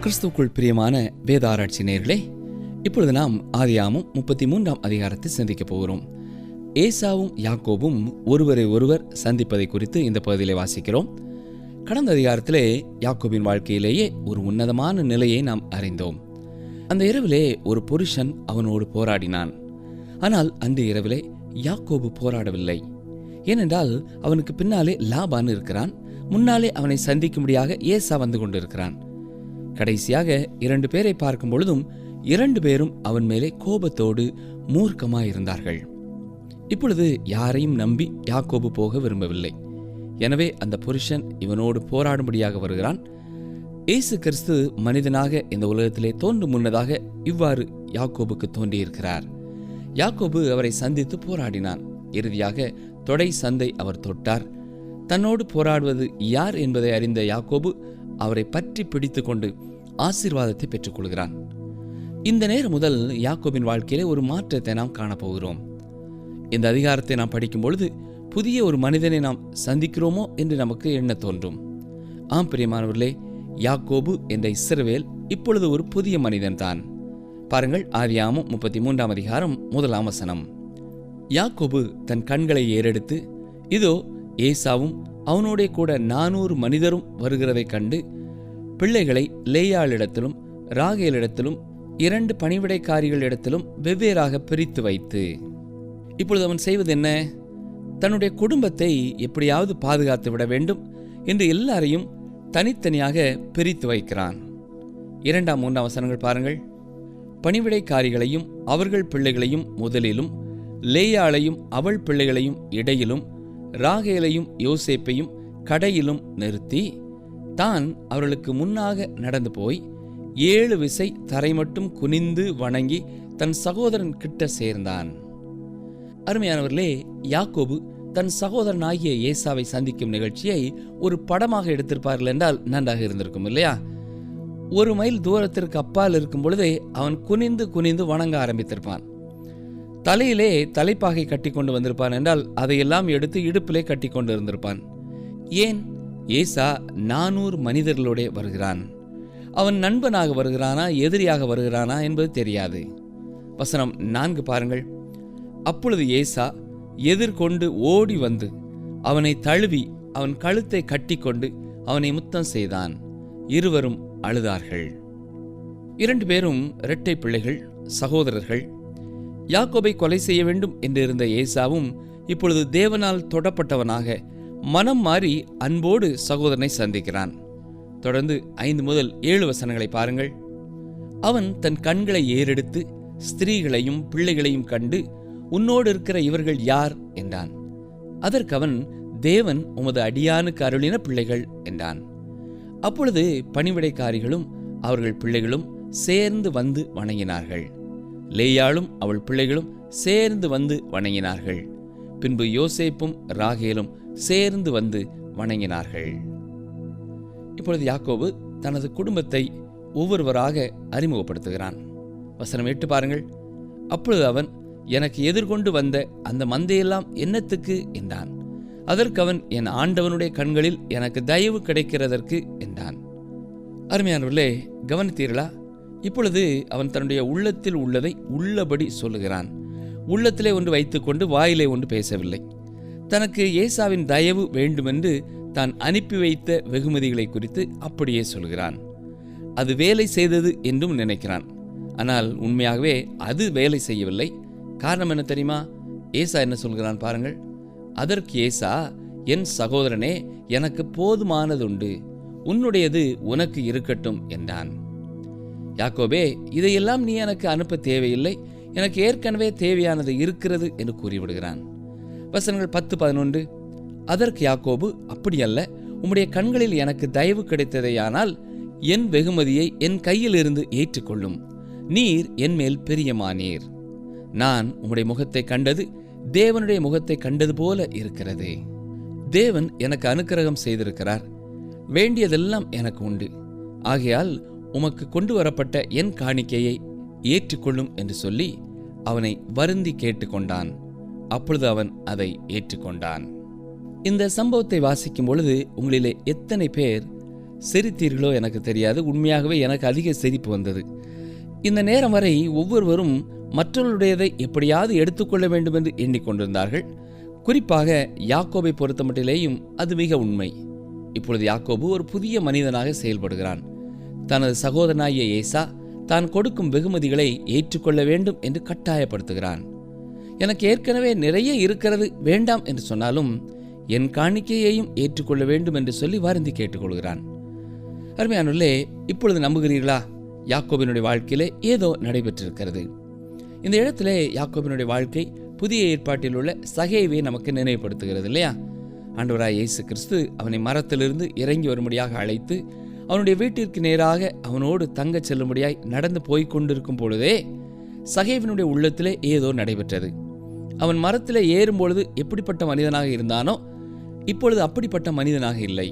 கிறிஸ்துவுக்குள் பிரியமான வேத ஆராய்ச்சி நேயர்களே, இப்பொழுது நாம் ஆதியாகமம் 33ஆம் அதிகாரத்தை சிந்திக்கப் போகிறோம். ஏசாவும் யாக்கோபும் ஒருவரை ஒருவர் சந்திப்பதை குறித்து இந்த பகுதியிலே வாசிக்கிறோம். கடந்த அதிகாரத்திலே யாக்கோபின் வாழ்க்கையிலேயே ஒரு உன்னதமான நிலையை நாம் அறிந்தோம். அந்த இரவிலே ஒரு புருஷன் அவனோடு போராடினான். ஆனால் அன்று இரவிலே யாக்கோபு போராடவில்லை. ஏனென்றால் அவனுக்கு பின்னாலே லாபான் இருக்கிறான். முன்னாலே அவனை சந்திக்கும்படியாக ஏசா வந்து கொண்டிருக்கிறான். கடைசியாக 2 பேரை பார்க்கும் பொழுதும் 2 பேரும் அவன் மேலே கோபத்தோடு மூர்க்கமாயிருந்தார்கள். இப்பொழுது யாரையும் நம்பி யாக்கோபு போக விரும்பவில்லை. எனவே அந்த புருஷன் இவனோடு போராடும்படியாக வருகிறான். இயேசு கிறிஸ்து மனிதனாக இந்த உலகத்திலே தோன்றும் முன்னதாக இவ்வாறு யாக்கோபுக்கு தோன்றியிருக்கிறார். யாக்கோபு அவரை சந்தித்து போராடினான். இறுதியாக தொடை சந்தை அவர் தொட்டார். தன்னோடு போராடுவது யார் என்பதை அறிந்த யாக்கோபு அவரை பற்றி பிடித்து கொண்டு ஆசீர்வாதத்தை பெற்றுக்கொள்கிறான். இந்த நேரம் முதல் யாக்கோபின் வாழ்க்கையிலே ஒரு மாற்றத்தை நாம் காணப்போகிறோம். இந்த அதிகாரத்தை நாம் படிக்கும் பொழுது புதிய ஒரு மனிதனை நாம் சந்திக்கிறோமோ என்று நமக்கு எண்ண தோன்றும். ஆம் பிரியமானவர்களே, யாக்கோபு என்ற இஸ்ரவேல் இப்பொழுது ஒரு புதிய மனிதன்தான். பாருங்கள், ஆதியாகமம் 33ஆம் அதிகாரம் 1ஆம் வசனம். யாக்கோபு தன் கண்களை ஏறெடுத்து, இதோ ஏசாவும் அவனோடே கூட 400 மனிதரும் வருகிறதைக் கண்டு பிள்ளைகளை லேயாளிடத்திலும் ராகேலிடத்திலும் 2 பணிவிடைக்காரிகளிடத்திலும் வெவ்வேறாக பிரித்து வைத்து. இப்பொழுது அவன் செய்வது என்ன? தன்னுடைய குடும்பத்தை எப்படியாவது பாதுகாத்து விட வேண்டும் என்று எல்லாரையும் தனித்தனியாக பிரித்து வைக்கிறான். 2ஆம் 3ஆம் வசனங்கள் பாருங்கள். பணிவிடைக்காரிகளையும் அவர்கள் பிள்ளைகளையும் முதலிலும், லேயாளையும் அவள் பிள்ளைகளையும் இடையிலும், ராகேலையும் யோசேப்பையும் கடையிலும் நிறுத்தி தான் அவர்களுக்கு முன்னாக நடந்து போய் 7 விசை தரை மட்டும் குனிந்து வணங்கி தன் சகோதரன் கிட்ட சேர்ந்தான். அருமையானவர்களே, யாக்கோபு தன் சகோதரனாகிய ஏசாவை சந்திக்கும் நிகழ்ச்சியை ஒரு படமாக எடுத்திருப்பார்கள் என்றால் நன்றாக இருந்திருக்கும் இல்லையா? 1 மைல் தூரத்திற்கு அப்பால் இருக்கும் பொழுதே அவன் குனிந்து குனிந்து வணங்க ஆரம்பித்திருப்பான். தலையிலே தலைப்பாகை கட்டி கொண்டு வந்திருப்பான் என்றால் அதையெல்லாம் எடுத்து இடுப்பிலே கட்டி கொண்டு இருந்திருப்பான். ஏன்? ஏசா 400 மனிதர்களோட வருகிறான். அவன் நண்பனாக வருகிறானா எதிரியாக வருகிறானா என்பது தெரியாது. வசனம் 4 பாருங்கள். அப்பொழுது ஏசா எதிர்கொண்டு ஓடி வந்து அவனை தழுவி அவன் கழுத்தை கட்டி கொண்டு அவனை முத்தம் செய்தான். இருவரும் அழுதார்கள். 2 பேரும் இரட்டை பிள்ளைகள், சகோதரர்கள். யாக்கோபை கொலை செய்ய வேண்டும் என்றிருந்த ஏசாவும் இப்பொழுது தேவனால் தொடப்பட்டவனாக மனம் மாறி அன்போடு சகோதரனை சந்திக்கிறான். தொடர்ந்து 5 முதல் 7 வசனங்களை பாருங்கள். அவன் தன் கண்களை ஏறெடுத்து ஸ்திரீகளையும் பிள்ளைகளையும் கண்டு, உன்னோடு இருக்கிற இவர்கள் யார் என்றான். அதற்கு அவன், தேவன் உமது அடியானுக்கு அருளின பிள்ளைகள் என்றான். அப்பொழுது பணிவிடைக்காரிகளும் அவர்கள் பிள்ளைகளும் சேர்ந்து வந்து வணங்கினார்கள். லேயாளும் அவள் பிள்ளைகளும் சேர்ந்து வந்து வணங்கினார்கள். பின்பு யோசேப்பும் ராகேலும் சேர்ந்து வந்து வணங்கினார்கள். இப்பொழுது யாக்கோபு தனது குடும்பத்தை ஒவ்வொருவராக அறிமுகப்படுத்துகிறான். வசனம் 8 பாருங்கள். அப்பொழுது அவன், எனக்கு எதிர்கொண்டு வந்த அந்த மந்தையெல்லாம் என்னத்துக்கு என்றான். அதற்கு அவன், என் ஆண்டவனுடைய கண்களில் எனக்கு தயவு கிடைக்கிறதற்கு என்றான். அருமையானவர்களே, கவனித்தீர்களா? இப்பொழுது அவன் தன்னுடைய உள்ளத்தில் உள்ளதை உள்ளபடி சொல்லுகிறான். உள்ளத்திலே ஒன்று வைத்துக்கொண்டு வாயிலே ஒன்று பேசவில்லை. தனக்கு ஏசாவின் தயவு வேண்டுமென்று தான் அனுப்பி வைத்த வெகுமதிகளை குறித்து அப்படியே சொல்கிறான். அது வேலை செய்தது என்றும் நினைக்கிறான். ஆனால் உண்மையாகவே அது வேலை செய்யவில்லை. காரணம் என்ன தெரியுமா? ஏசா என்ன சொல்கிறான் பாருங்கள். அதற்கு ஏசா, என் சகோதரனே, எனக்கு போதுமானதுண்டு, உன்னுடையது உனக்கு இருக்கட்டும் என்றான். யாக்கோபே, இதையெல்லாம் நீ எனக்கு அனுப்ப தேவையில்லை, எனக்கு ஏற்கனவே தேவையானது இருக்கிறது என்று கூறிவிடுகிறான். வசனங்கள் 10, 11. அதற்கு யாக்கோபு, அப்படியல்ல, உம்முடைய கண்களில் எனக்கு தயவு கிடைத்ததேயானால் என் வெகுமதியை என் கையில் இருந்து ஏற்றுக்கொள்ளும். நீர் என் மேல் பிரியமானீர். நான் உம்முடைய முகத்தை கண்டது தேவனுடைய முகத்தை கண்டது போல இருக்கிறது. தேவன் எனக்கு அனுக்கிரகம் செய்திருக்கிறார். வேண்டியதெல்லாம் எனக்கு உண்டு. ஆகையால் உமக்கு கொண்டு வரப்பட்ட என் காணிக்கையை ஏற்றுக்கொள்ளும் என்று சொல்லி அவனை வருந்தி கேட்டுக்கொண்டான். அப்பொழுது அவன் அதை ஏற்றுக்கொண்டான். இந்த சம்பவத்தை வாசிக்கும் பொழுது உங்களிலே எத்தனை பேர் சிரித்தீர்களோ எனக்கு தெரியாது, உண்மையாகவே எனக்கு அதிக சிரிப்பு வந்தது. இந்த நேரம் வரை ஒவ்வொருவரும் மற்றவர்களுடையதை எப்படியாவது எடுத்துக்கொள்ள வேண்டும் என்று எண்ணிக்கொண்டிருந்தார்கள். குறிப்பாக யாக்கோபை பொறுத்தமட்டிலேயும் அது மிக உண்மை. இப்பொழுது யாக்கோபு ஒரு புதிய மனிதனாக செயல்படுகிறான். தனது சகோதரனாகிய ஏசா தான் கொடுக்கும் வெகுமதிகளை ஏற்றுக்கொள்ள வேண்டும் என்று கட்டாயப்படுத்துகிறான். எனக்கு ஏற்கனவே நிறைய இருக்கிறது, வேண்டாம் என்று சொன்னாலும் என் காணிக்கையையும் ஏற்றுக்கொள்ள வேண்டும் என்று சொல்லி வருந்தி கேட்டுக்கொள்கிறான். அருமையானவர்களே, இப்பொழுது நம்புகிறீர்களா? யாக்கோபினுடைய வாழ்க்கையிலே ஏதோ நடைபெற்றிருக்கிறது. இந்த இடத்திலே யாக்கோபினுடைய வாழ்க்கை புதிய ஏற்பாட்டில் உள்ள சகேவை நமக்கு நினைவுபடுத்துகிறது இல்லையா? ஆண்டவராய் இயேசு கிறிஸ்து அவனை மரத்திலிருந்து இறங்கி வரும்படியாக அழைத்து அவனுடைய வீட்டிற்கு நேராக அவனோடு தங்கச் செல்லும்படியாய் நடந்து போய்க் கொண்டிருக்கும் பொழுதே சகேவினுடைய உள்ளத்திலே ஏதோ நடைபெற்றது. அவன் மரத்திலே ஏறும்பொழுது எப்படிப்பட்ட மனிதனாக இருந்தானோ இப்பொழுது அப்படிப்பட்ட மனிதனாக இல்லை.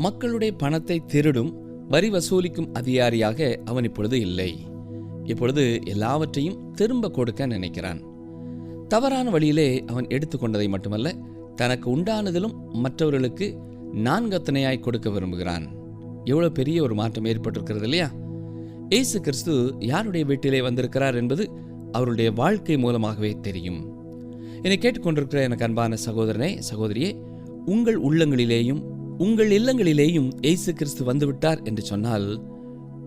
மக்களுடைய பணத்தை திருடும் வரி வசூலிக்கும் அதிகாரியாக அவன் இப்பொழுது இல்லை. இப்பொழுது எல்லாவற்றையும் திரும்ப கொடுக்க நினைக்கிறான். தவறான வழியிலே அவன் எடுத்துக்கொண்டதை மட்டுமல்ல, தனக்கு உண்டானதிலும் மற்றவர்களுக்கு நான்கத்தனையாய் கொடுக்க விரும்புகிறான். எவ்வளவு பெரிய ஒரு மாற்றம் ஏற்பட்டிருக்கிறது இல்லையா? இயேசு கிறிஸ்து யாருடைய வீட்டிலே வந்திருக்கிறார் என்பது அவருடைய வாழ்க்கை மூலமாகவே தெரியும். என்னை கேட்டுக்கொண்டிருக்கிற எனக்கு அன்பான சகோதரனே, சகோதரியே, உங்கள் உள்ளங்களிலேயும் உங்கள் இல்லங்களிலேயும் இயேசு கிறிஸ்து வந்துவிட்டார் என்று சொன்னால்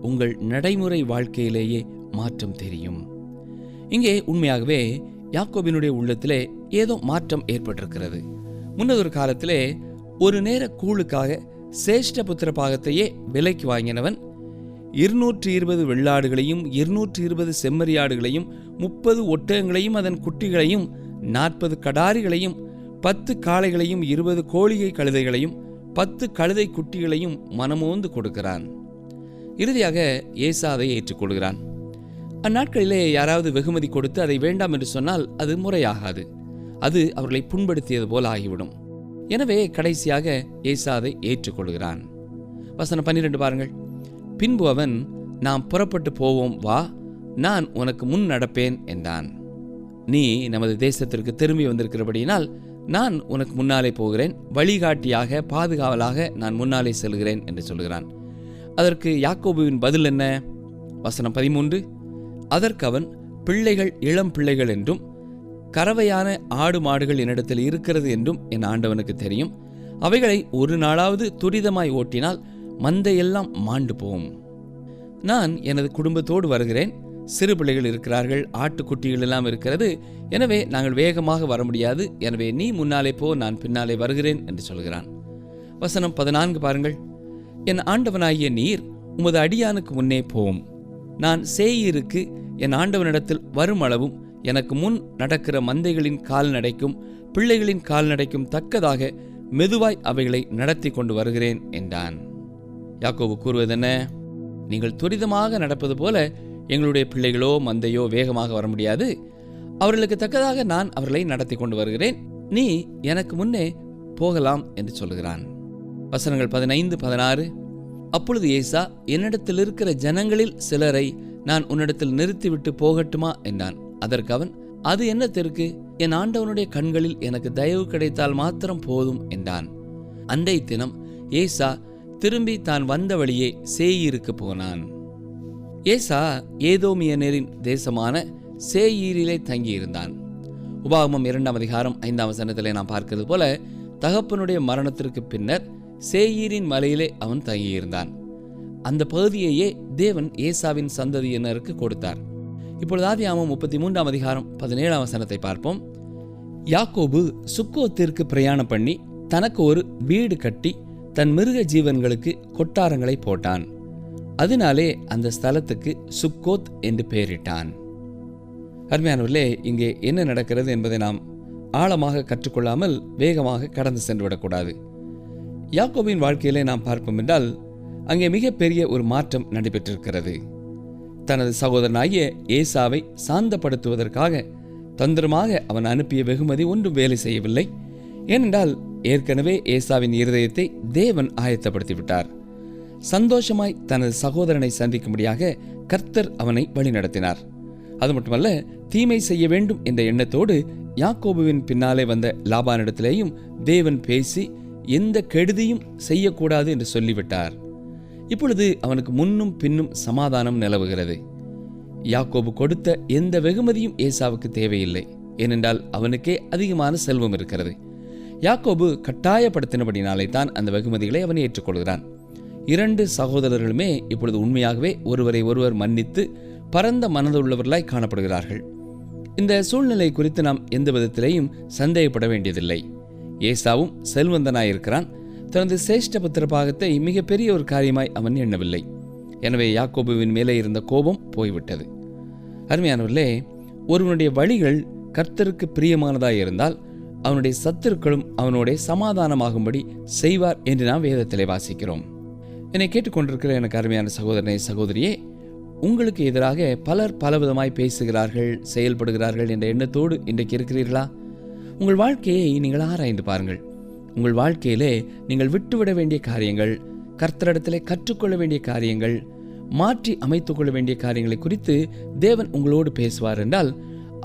உங்கள் நடைமுறை வாழ்க்கையிலேயே மாற்றம் தெரியும். இங்கே உண்மையாகவே யாக்கோபினுடைய உள்ளத்திலே ஏதோ மாற்றம் ஏற்பட்டிருக்கிறது. முன்னதொரு காலத்திலே ஒரு நேர கூழுக்காக சேஷ்ட புத்திர பாகத்தையே விலைக்கு வாங்கினவன் 220 வெள்ளாடுகளையும் 220 செம்மறியாடுகளையும் 30 ஒட்டகங்களையும் அதன் குட்டிகளையும் 40 கடாரிகளையும் 10 காளைகளையும் 20 கோழிகை கழுதைகளையும் 10 கழுதை குட்டிகளையும் மனமோந்து கொடுக்கிறான். இறுதியாக ஏசா அதை ஏற்றுக்கொள்கிறான். அந்நாட்களிலே யாராவது வெகுமதி கொடுத்து அதை வேண்டாம் என்று சொன்னால் அது முறையாகாது. அது அவர்களை புண்படுத்தியது போல் ஆகிவிடும். எனவே கடைசியாக ஏசா அதை ஏற்றுக்கொள்கிறான். வசனம் 12 பாருங்கள். பின்பு அவன், நாம் புறப்பட்டு போவோம், வா, நான் உனக்கு முன் நடப்பேன் என்றான். நீ நமது தேசத்திற்கு திரும்பி வந்திருக்கிறபடியினால் நான் உனக்கு முன்னாலே போகிறேன், வழிகாட்டியாக பாதுகாவலாக நான் முன்னாலே செல்கிறேன் என்று சொல்கிறான். அதற்கு யாக்கோபுவின் பதில் என்ன? வசனம் 13. அதற்கு அவன், பிள்ளைகள் இளம் பிள்ளைகள் என்றும் கறவையான ஆடு மாடுகள் என்னிடத்தில் இருக்கிறது என்றும் என் ஆண்டவனுக்கு தெரியும். அவைகளை ஒரு நாளாவது துரிதமாய் ஓட்டினால் மந்தையெல்லாம் மாண்டு போகும். நான் எனது குடும்பத்தோடு வருகிறேன், சிறு பிள்ளைகள் இருக்கிறார்கள், ஆட்டுக்குட்டிகள் எல்லாம் இருக்கிறது, எனவே நாங்கள் வேகமாக வர முடியாது, எனவே நீ முன்னாலே போ, நான் பின்னாலே வருகிறேன் என்று சொல்கிறான். வசனம் 14 பாருங்கள். என் ஆண்டவனாகிய நீர் உமது அடியானுக்கு முன்னே போம். நான் சேயீருக்கு என் ஆண்டவனிடத்தில் வரும் அளவும் எனக்கு முன் நடக்கிற மந்தைகளின் கால்நடைக்கும் பிள்ளைகளின் கால்நடைக்கும் தக்கதாக மெதுவாய் அவைகளை நடத்தி கொண்டு வருகிறேன் என்றான். யாக்கோபு கூறுவதென்ன? நீங்கள் துரிதமாக நடப்பது போல எங்களுடைய பிள்ளைகளோ மந்தையோ வேகமாக வர முடியாது. அவர்களுக்கு தக்கதாக நான் அவர்களை நடத்தி கொண்டு வருகிறேன், நீ எனக்கு முன்னே போகலாம் என்று சொல்கிறான். வசனங்கள் 15, 16. அப்பொழுது ஏசா, என்னிடத்தில் இருக்கிற ஜனங்களில் சிலரை நான் உன்னிடத்தில் நிறுத்திவிட்டு போகட்டுமா என்றான். அதற்கு அவன், அது என்னத்திற்கு? என் ஆண்டவனுடைய கண்களில் எனக்கு தயவு கிடைத்தால் மாத்திரம் போதும் என்றான். அன்றைய தினம் ஏசா திரும்பி தான் வந்த வழியே சேயீருக்கு போனான். ஏசா ஏதோமியனரின் தேசமான சேயீரிலே தங்கியிருந்தான். உபாகமம் 2 அதிகாரம் 5 வசனத்திலே நாம் பார்க்கிறது போல தகப்பனுடைய மரணத்திற்கு பின்னர் சேயீரின் மலையிலே அவன் தங்கியிருந்தான். அந்த பகுதியையே தேவன் ஏசாவின் சந்ததியினருக்கு கொடுத்தார். இப்பொழுது ஆதியாகமம் 33 அதிகாரம் 17 வசனத்தை பார்ப்போம். யாக்கோபு சுக்கோத்திற்கு பிரயாணம் பண்ணி தனக்கு ஒரு வீடு கட்டி தன் மிருக ஜீவன்களுக்கு கொட்டாரங்களை போட்டான். அதனாலே அந்த ஸ்தலத்துக்கு சுக்கோத் என்று பெயரிட்டான். அருமையானவர்களே, இங்கே என்ன நடக்கிறது என்பதை நாம் ஆழமாக கற்றுக்கொள்ளாமல் வேகமாக கடந்து சென்று விடக்கூடாது. யாக்கோபின் வாழ்க்கையிலே நாம் பார்ப்போம் என்றால் அங்கே மிகப்பெரிய ஒரு மாற்றம் நடைபெற்றிருக்கிறது. தனது சகோதரனாகிய ஏசாவை சாந்தப்படுத்துவதற்காக தந்திரமாக அவன் அனுப்பிய வெகுமதி ஒன்றும் வேலை செய்யவில்லை. ஏனென்றால் ஏற்கனவே ஏசாவின் இருதயத்தை தேவன் ஆயத்தப்படுத்திவிட்டார். சந்தோஷமாய் தனது சகோதரனை சந்திக்கும்படியாக கர்த்தர் அவனை வழிநடத்தினார். அது மட்டுமல்ல, தீமை செய்ய வேண்டும் என்ற எண்ணத்தோடு யாக்கோபுவின் பின்னாலே வந்த லாபானிடத்திலேயும் தேவன் பேசி எந்த கெடுதியும் செய்யக்கூடாது என்று சொல்லிவிட்டார். இப்பொழுது அவனுக்கு முன்னும் பின்னும் சமாதானம் நிலவுகிறது. யாக்கோபு கொடுத்த எந்த வெகுமதியும் ஏசாவுக்கு தேவையில்லை. ஏனென்றால் அவனுக்கே அதிகமான செல்வம் இருக்கிறது. யாக்கோபு கட்டாயப்படுத்தினபடினாலே தான் அந்த வெகுமதிகளை அவன் ஏற்றுக்கொள்கிறான். 2 சகோதரர்களுமே இப்பொழுது உண்மையாகவே ஒருவரை ஒருவர் மன்னித்து பரந்த மனதுள்ளவர்களாய் காணப்படுகிறார்கள். இந்த சூழ்நிலை குறித்து நாம் எந்த விதத்திலேயும் சந்தேகப்பட வேண்டியதில்லை. ஏசாவும் செல்வந்தனாயிருக்கிறான். தனது சேஷ்ட புத்திர பாகத்தை மிகப்பெரிய ஒரு காரியமாய் அவன் எண்ணவில்லை. எனவே யாக்கோபுவின் மேலே இருந்த கோபம் போய்விட்டது. அருமையானவர்களே, ஒருவனுடைய வழிகள் கர்த்தருக்கு பிரியமானதாய் இருந்தால் அவனுடைய சத்துருக்களும் அவனோட சமாதானமாகும்படி செய்வார் என்று நாம் வேதத்திலே வாசிக்கிறோம். என்னை கேட்டுக்கொண்டிருக்கிற எனக்கு அருமையான சகோதரனே, சகோதரியே, உங்களுக்கு எதிராக பலர் பலவிதமாய் பேசுகிறார்கள், செயல்படுகிறார்கள் என்ற எண்ணத்தோடு இன்றைக்கு இருக்கிறீர்களா? உங்கள் வாழ்க்கையை நீங்கள் ஆராய்ந்து பாருங்கள். உங்கள் வாழ்க்கையிலே நீங்கள் விட்டுவிட வேண்டிய காரியங்கள், கர்த்தரிடத்திலே கற்றுக்கொள்ள வேண்டிய காரியங்கள், மாற்றி அமைத்துக் கொள்ள வேண்டிய காரியங்களை குறித்து தேவன் உங்களோடு பேசுவார் என்றால்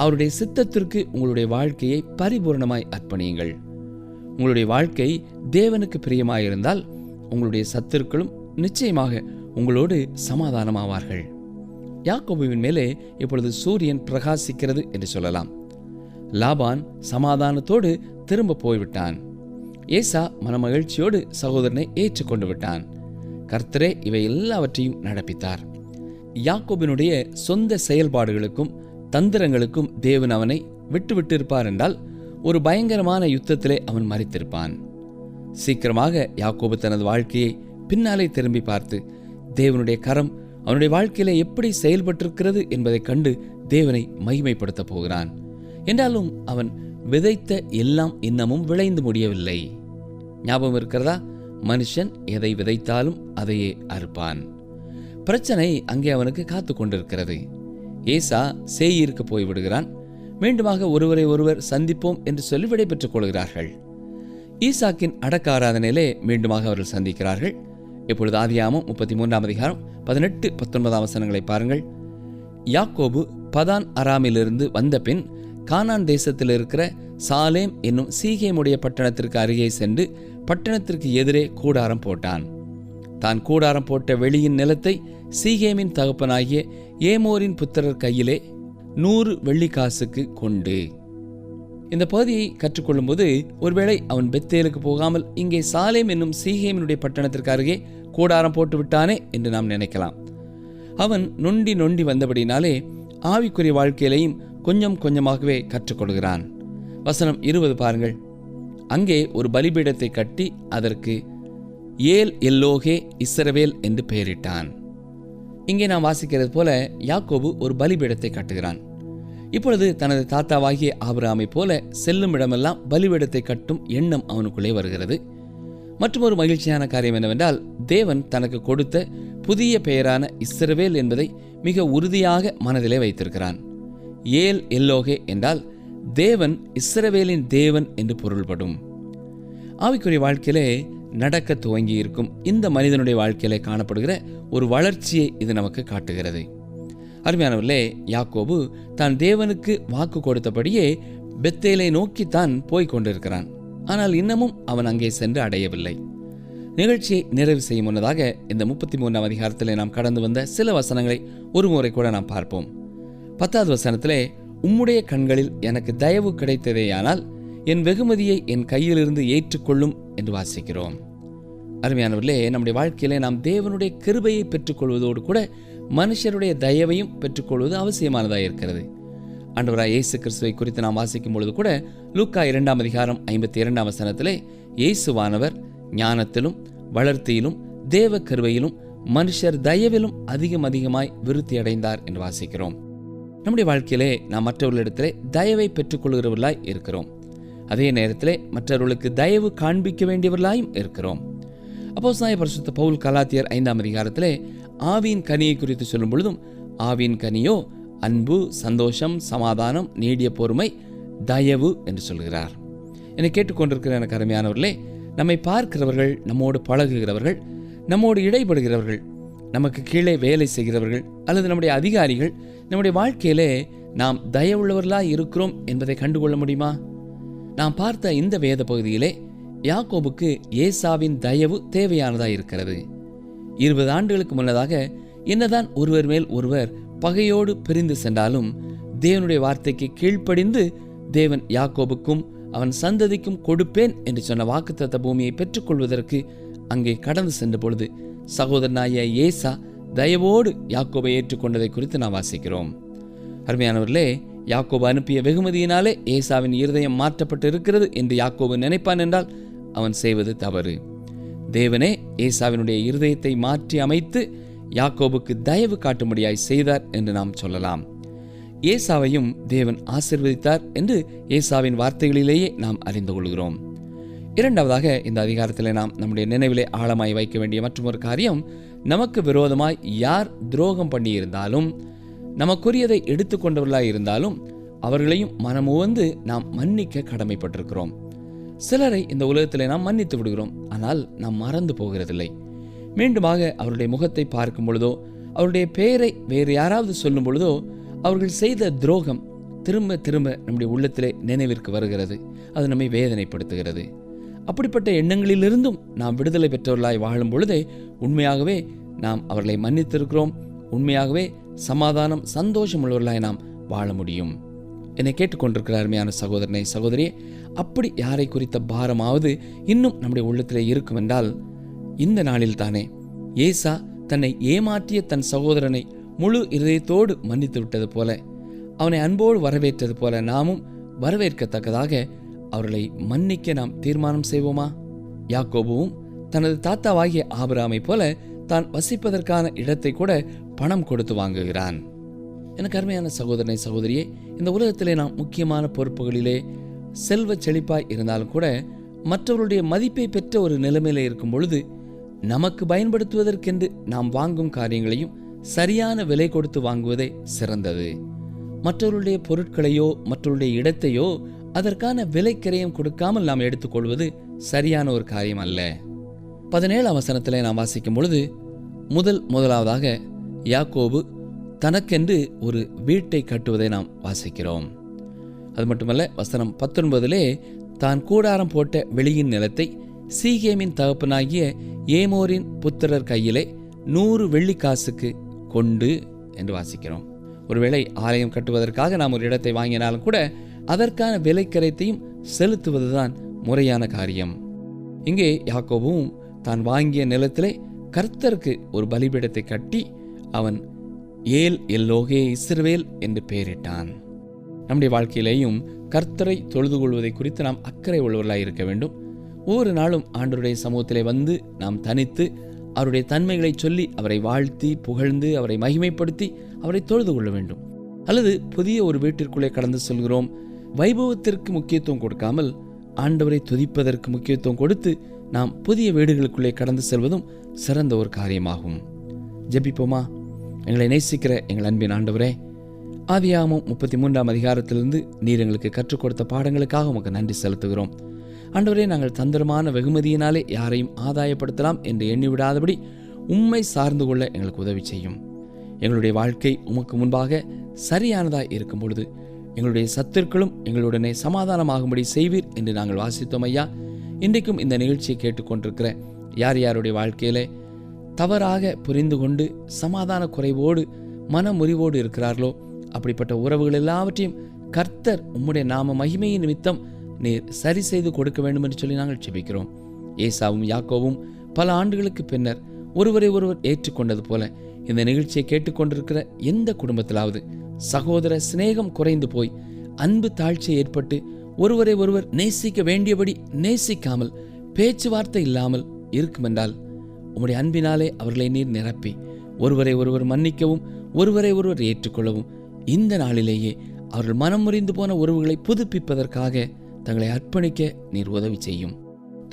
அவருடைய சித்தத்திற்கு உங்களுடைய வாழ்க்கையை பரிபூர்ணமாய் அர்ப்பணியுங்கள். உங்களுடைய வாழ்க்கை தேவனுக்கு பிரியமாயிருந்தால் உங்களுடைய சத்துருக்களும் நிச்சயமாக உங்களோடு சமாதானமாவார்கள். யாக்கோபுவின் மேலே இப்பொழுது சூரியன் பிரகாசிக்கிறது என்று சொல்லலாம். லாபான் சமாதானத்தோடு திரும்ப போய்விட்டான். ஏசா மனமகிழ்ச்சியோடு சகோதரனை ஏற்றுக்கொண்டு விட்டான். கர்த்தரே இவை எல்லாவற்றையும் நடப்பித்தார். யாக்கோபினுடைய சொந்த செயல்பாடுகளுக்கும் தந்திரங்களுக்கும் தேவன் அவனை விட்டுவிட்டிருப்பார் என்றால் ஒரு பயங்கரமான யுத்தத்திலே அவன் மரித்திருப்பான். சீக்கிரமாக யாக்கோபு தனது வாழ்க்கையை பின்னாலே திரும்பி பார்த்து தேவனுடைய கரம் அவனுடைய வாழ்க்கையில எப்படி செயல்பட்டிருக்கிறது என்பதை கண்டு தேவனை மகிமைப்படுத்த போகிறான். என்றாலும் அவன் விதைத்த எல்லாம் இன்னமும் விளைந்து முடியவில்லை. ஞாபகம் இருக்கிறதா? மனுஷன் எதை விதைத்தாலும் அதையே அறுப்பான். பிரச்சனை அங்கே அவனுக்கு காத்து கொண்டிருக்கிறது. ஏசா சேயீருக்கு போய்விடுகிறான். மீண்டுமாக ஒருவரை ஒருவர் சந்திப்போம் என்று சொல்லி விடை பெற்றுக் கொள்கிறார்கள். ஈசாக்கின் அடக்க ஆராதனையிலே மீண்டுமாக அவர்கள் சந்திக்கிறார்கள். இப்பொழுது ஆதியாகமம் 33ஆம் அதிகாரம் 18-19 வசனங்களை பாருங்கள். யாக்கோபு பதான் அராமிலிருந்து வந்த பின் கானான் தேசத்தில் இருக்கிற சாலேம் என்னும் சீகேமுடைய பட்டணத்திற்கு அருகே சென்று பட்டணத்திற்கு எதிரே கூடாரம் போட்டான். தான் கூடாரம் போட்ட வெளியின் நிலத்தை சீகேமின் தகப்பனாகிய ஏமோரின் புத்திரர் கையிலே 100 வெள்ளிக்காசுக்கு கொண்டு. இந்த பகுதியை கற்றுக்கொள்ளும் போது ஒருவேளை அவன் பெத்தேலுக்கு போகாமல் இங்கே சாலேம் என்னும் சீகேமினுடைய பட்டணத்திற்கு அருகே கூடாரம் போட்டு விட்டானே என்று நாம் நினைக்கலாம். அவன் நொண்டி நொண்டி வந்தபடினாலே ஆவிக்குரிய வாழ்க்கையிலையும் கொஞ்சம் கொஞ்சமாகவே கற்றுக்கொள்கிறான். வசனம் 20 பாருங்கள். அங்கே ஒரு பலிபீடத்தை கட்டி அதற்கு ஏல் எல்லோகே இஸ்ரவேல் என்று பெயரிட்டான். இங்கே நாம் வாசிக்கிறது போல யாக்கோபு ஒரு பலிபீடத்தை கட்டுகிறான். இப்பொழுது தனது தாத்தாவாகிய ஆபிரகாமை போல செல்லும் இடமெல்லாம் பலிபீடத்தை கட்டும் எண்ணம் அவனுக்குள்ளே வருகிறது. மற்றும் ஒரு மகிழ்ச்சியான காரியம் என்னவென்றால், தேவன் தனக்கு கொடுத்த புதிய பெயரான இஸ்ரவேல் என்பதை மிக உறுதியாக மனதிலே வைத்திருக்கிறான். ஏல் எல்லோகே என்றால் தேவன் இஸ்ரவேலின் தேவன் என்று பொருள்படும். ஆவிக்குரிய வாழ்க்கையிலே நடக்க துவங்கி இருக்கும் இந்த மனிதனுடைய வாழ்க்கையிலே காணப்படுகிற ஒரு வளர்ச்சியை இது நமக்கு காட்டுகிறது. அருமையானவர்களே, யாக்கோபு தான் தேவனுக்கு வாக்கு கொடுத்தபடியே பெத்தேலை நோக்கித்தான் போய்க் கொண்டிருக்கிறான். ஆனால் இன்னமும் அவன் அங்கே சென்று அடையவில்லை. நிகழ்ச்சியை நிறைவு செய்யும் முன்னதாக இந்த 33ஆம் அதிகாரத்திலே நாம் கடந்து வந்த சில வசனங்களை ஒரு முறை கூட நாம் பார்ப்போம். 10வது வசனத்திலே, உம்முடைய கண்களில் எனக்கு தயவு கிடைத்ததேயானால் என் வெகுமதியை என் கையிலிருந்து ஏற்றுக்கொள்ளும் என்று வாசிக்கிறோம். அருமையானவர்களே, நம்முடைய வாழ்க்கையிலே நாம் தேவனுடைய கிருபையை பெற்றுக்கொள்வதோடு கூட மனுஷருடைய தயவையும் பெற்றுக்கொள்வது அவசியமானதாக இருக்கிறது. ஆண்டவராய் இயேசு கிறிஸ்துவை குறித்து நாம் வாசிக்கும் பொழுது கூட லூக்கா 2ஆம் அதிகாரம் 52ஆம் வசனத்திலே, இயேசுவானவர் ஞானத்திலும் வளர்த்தியிலும் தேவ கிருபையிலும் மனுஷர் தயவிலும் அதிகமாய் விருத்தி அடைந்தார் என்று வாசிக்கிறோம். நம்முடைய வாழ்க்கையிலே நாம் மற்றவர்களிடத்திலே தயவை பெற்றுக்கொள்கிறவர்களாய் இருக்கிறோம். அதே நேரத்திலே மற்றவர்களுக்கு தயவு காண்பிக்க வேண்டியவர்களாயும் இருக்கிறோம். அப்போஸ்தலனாகிய பரிசுத்த பவுல் கலாத்தியர் 5ஆம் அதிகாரத்திலே ஆவியின் கனியை குறித்து சொல்லும் பொழுதும், ஆவியின் கனியோ அன்பு, சந்தோஷம், சமாதானம், நீடிய பொறுமை, தயவு என்று சொல்கிறார். என்னை கேட்டுக்கொண்டிருக்கிற எனக்கு அருமையானவர்களே, நம்மை பார்க்கிறவர்கள், நம்மோடு பழகுகிறவர்கள், நம்மோடு இடைபடுகிறவர்கள், நமக்கு கீழே வேலை செய்கிறவர்கள் அல்லது நம்முடைய அதிகாரிகள் நம்முடைய வாழ்க்கையிலே நாம் தயவுள்ளவர்களாய் இருக்கிறோம் என்பதை கண்டுகொள்ள முடியுமா? நாம் பார்த்த இந்த வேத பகுதியிலே யாக்கோபுக்கு ஏசாவின் தயவு தேவையானதாக இருக்கிறது. 20 ஆண்டுகளுக்கு முன்னதாக என்னதான் ஒருவர் மேல் ஒருவர் பகையோடு பிரிந்து சென்றாலும் தேவனுடைய வார்த்தைக்கு கீழ்ப்படிந்து தேவன் யாக்கோபுக்கும் அவன் சந்ததிக்கும் கொடுப்பேன் என்று சொன்ன வாக்குத்தத்த பூமியை பெற்றுக்கொள்வதற்கு அங்கே கடந்து சென்ற பொழுது சகோதரனாய ஏசா தயவோடு யாக்கோபை ஏற்றுக்கொண்டதை குறித்து நாம் வாசிக்கிறோம். அருமையானவர்களே, யாக்கோபு அனுப்பிய வெகுமதியினாலே ஏசாவின் இருதயம் மாற்றப்பட்டு இருக்கிறது என்று யாக்கோபு நினைப்பான் என்றால் அவன் செய்வது தவறு. தேவனே ஏசாவினுடைய இருதயத்தை மாற்றி அமைத்து யாக்கோபுக்கு தயவு காட்டும்படியாய் செய்தார் என்று நாம் சொல்லலாம். ஏசாவையும் தேவன் ஆசீர்வதித்தார் என்று ஏசாவின் வார்த்தைகளிலேயே நாம் அறிந்து கொள்கிறோம். இரண்டாவதாக இந்த அதிகாரத்தில் நாம் நம்முடைய நினைவிலே ஆழமாய் வைக்க வேண்டிய மற்றொரு காரியம், நமக்கு விரோதமாய் யார் துரோகம் பண்ணியிருந்தாலும், நமக்குரியதை எடுத்துக்கொண்டவர்களாய் இருந்தாலும் அவர்களையும் மனமுவந்து நாம் மன்னிக்க கடமைப்பட்டிருக்கிறோம். சிலரை இந்த உலகத்திலே நாம் மன்னித்து விடுகிறோம், ஆனால் நாம் மறந்து போகிறதில்லை. மீண்டுமாக அவருடைய முகத்தை பார்க்கும் பொழுதோ, அவருடைய பெயரை வேறு யாராவது சொல்லும் பொழுதோ அவர்கள் செய்த துரோகம் திரும்ப திரும்ப நம்முடைய உள்ளத்திலே நினைவிற்கு வருகிறது. அது நம்மை வேதனைப்படுத்துகிறது. அப்படிப்பட்ட எண்ணங்களிலிருந்தும் நாம் விடுதலை பெற்றவர்களாய் வாழும் பொழுதே உண்மையாகவே நாம் அவர்களை மன்னித்திருக்கிறோம். உண்மையாகவே சமாதானம், சந்தோஷம் உள்ளவர்களாய் நாம் வாழ முடியும். என்னை கேட்டுக்கொண்டிருக்கிற அருமையான சகோதரனை, சகோதரியே, அப்படி யாரை குறித்த பாரமாவது இன்னும் நம்முடைய உள்ளத்திலே இருக்கும் என்றால் இந்த நாளில் தானே ஏசா தன்னை ஏமாற்றிய தன் சகோதரனை முழு இதயத்தோடு மன்னித்து விட்டது போல, அவனை அன்போடு வரவேற்றது போல நாமும் வரவேற்கத்தக்கதாக அவர்களை மன்னிக்க நாம் தீர்மானம் செய்வோமா? யாக்கோபுவும் தனது தாத்தாவாகிய ஆபிரகாமை போல தான் வசிப்பதற்கான இடத்தை கூட பணம் கொடுத்து வாங்குகிறான். எனக்கு அருமையான சகோதரனை, சகோதரியே, இந்த உலகத்திலே நாம் முக்கியமான பொறுப்புகளிலே செல்வ செழிப்பாய் இருந்தாலும் கூட மற்றவருடைய மதிப்பை பெற்ற ஒரு நிலைமையில இருக்கும் பொழுது நமக்கு பயன்படுத்துவதற்கென்று நாம் வாங்கும் காரியங்களையும் சரியான விலை கொடுத்து வாங்குவதே சிறந்தது. மற்றவருடைய பொருட்களையோ மற்றவருடைய இடத்தையோ அதற்கான விலைக்கிரயம் கொடுக்காமல் நாம் எடுத்துக்கொள்வது சரியான ஒரு காரியம் அல்ல. 17ஆம் வசனத்திலே நாம் வாசிக்கும் பொழுது முதலாவதாக யாக்கோபு தனக்கென்று ஒரு வீட்டை கட்டுவதை நாம் வாசிக்கிறோம். அது மட்டுமல்ல, வசனம் 19 தான் கூடாரம் போட்ட வெளியின் நிலத்தை சீகேமின் தகப்பனாகிய ஏமோரின் புத்திரர் கையிலே 100 வெள்ளிக்காசுக்கு கொண்டு என்று வாசிக்கிறோம். ஒருவேளை ஆலயம் கட்டுவதற்காக நாம் ஒரு இடத்தை வாங்கினாலும் கூட அதற்கான விலைக்கரையத்தையும் செலுத்துவதுதான் முறையான காரியம். இங்கே யாக்கோபும் தான் வாங்கிய நிலத்திலே கர்த்தருக்கு ஒரு பலிபீடத்தை கட்டி அவன் ஏல் எல்லோகே இஸ்ரவேல் என்று பெயரிட்டான். நம்முடைய வாழ்க்கையிலேயும் கர்த்தரை தொழுது கொள்வதை குறித்து நாம் அக்கறை உள்ளவர்களாய் இருக்க வேண்டும். ஒவ்வொரு நாளும் ஆண்டவருடைய சமூகத்திலே வந்து நாம் தனித்து அவருடைய தன்மைகளை சொல்லி அவரை வாழ்த்தி புகழ்ந்து அவரை மகிமைப்படுத்தி அவரை தொழுது கொள்ள வேண்டும். அல்லது புதிய ஒரு வீட்டிற்குள்ளே கடந்து செல்கிறோம், வைபவத்திற்கு முக்கியத்துவம் கொடுக்காமல் ஆண்டவரை துதிப்பதற்கு முக்கியத்துவம் கொடுத்து நாம் புதிய வீடுகளுக்குள்ளே கடந்து செல்வதும் சிறந்த ஒரு காரியமாகும். ஜெபிப்போமா? எங்களை நேசிக்கிற எங்கள் அன்பின் ஆண்டவரே, ஆதியாகமம் 33ஆம் அதிகாரத்திலிருந்து நீர் எங்களுக்கு கற்றுக் கொடுத்த பாடங்களுக்காக உமக்கு நன்றி செலுத்துகிறோம். ஆண்டவரே, நாங்கள் தந்திரமான வெகுமதியினாலே யாரையும் ஆதாயப்படுத்தலாம் என்று எண்ணிவிடாதபடி உம்மை சார்ந்து கொள்ள எங்களுக்கு உதவி செய்யும். எங்களுடைய வாழ்க்கை உமக்கு முன்பாக சரியானதாய் இருக்கும் பொழுது எங்களுடைய சத்துருக்களும் எங்களுடனே சமாதானமாகும்படி செய்வீர் என்று நாங்கள் வாசித்தோம் ஐயா. இன்றைக்கும் இந்த நிகழ்ச்சியை கேட்டுக்கொண்டிருக்கிற யார் யாருடைய வாழ்க்கையிலே தவறாக புரிந்து கொண்டு சமாதான குறைவோடு மன முறிவோடு இருக்கிறார்களோ அப்படிப்பட்ட உறவுகள் எல்லாவற்றையும் கர்த்தர் உம்முடைய நாம மகிமையின் நிமித்தம் நீர் சரி செய்து கொடுக்க வேண்டும் என்று சொல்லி நாங்கள் ஜெபிக்கிறோம். ஏசாவும் யாக்கோவும் பல ஆண்டுகளுக்கு பின்னர் ஒருவரை ஒருவர் ஏற்றுக்கொண்டது போல இந்த நிகழ்ச்சியை கேட்டுக்கொண்டிருக்கிற எந்த குடும்பத்திலாவது சகோதர சிநேகம் குறைந்து போய் அன்பு தாழ்ச்சி ஏற்பட்டு ஒருவரை ஒருவர் நேசிக்க வேண்டியபடி நேசிக்காமல் பேச்சுவார்த்தை இல்லாமல் இருக்குமென்றால் உம்முடைய அன்பினாலே அவர்களை நீர் நிரப்பி ஒருவரை ஒருவர் மன்னிக்கவும் ஒருவரை ஒருவர் ஏற்றுக்கொள்ளவும் இந்த நாளிலேயே அவர்கள் மனம் முறிந்து போன உறவுகளை புதுப்பிப்பதற்காக தங்களை அர்ப்பணிக்க நீர் உதவி செய்யும்.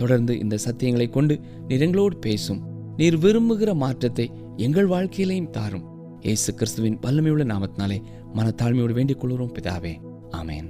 தொடர்ந்து இந்த சத்தியங்களை கொண்டு நீர் எங்களோடு பேசும். நீர் விரும்புகிற மாற்றத்தை எங்கள் வாழ்க்கையிலையும் தாரும். இயேசு கிறிஸ்துவின் வல்லமையுள்ள நாமத்தினாலே மனத்தாழ்மையோடு வேண்டிக் கொள்கிறோம் பிதாவே, ஆமேன்.